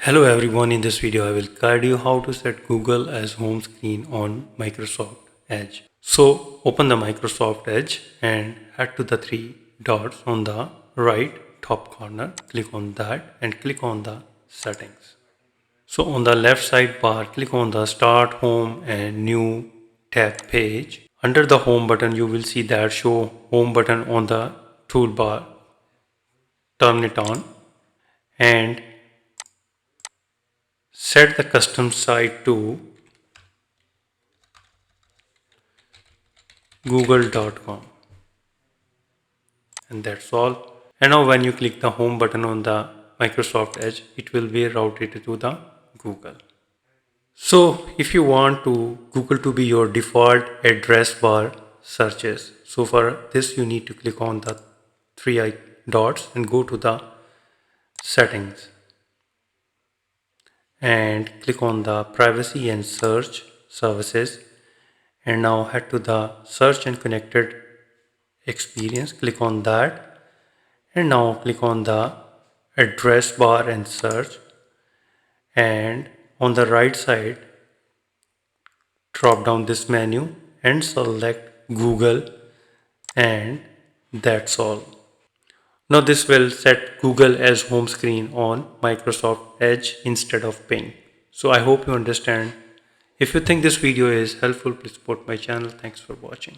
Hello everyone, in this video I will guide you how to set Google as home screen on Microsoft Edge. So open the Microsoft Edge and head to the three dots on the right top corner. Click on that and click on the settings. So on the left side bar, click on the start home and new tab page. Under the home button you will see that show home button on the toolbar. Turn it on and set the custom site to google.com, and that's all. And now when you click the home button on the Microsoft Edge, it will be routed to the Google. So if you want to Google to be your default address bar searches, so for this you need to click on the three dots and go to the settings and click on the privacy and search services, and now head to the search and connected experience. Click on that and now click on the address bar and search, and on the right side drop down this menu and select Google, and that's all. Now this will set Google as home screen on Microsoft Edge instead of Bing. So I hope you understand. If you think this video is helpful, please support my channel. Thanks for watching.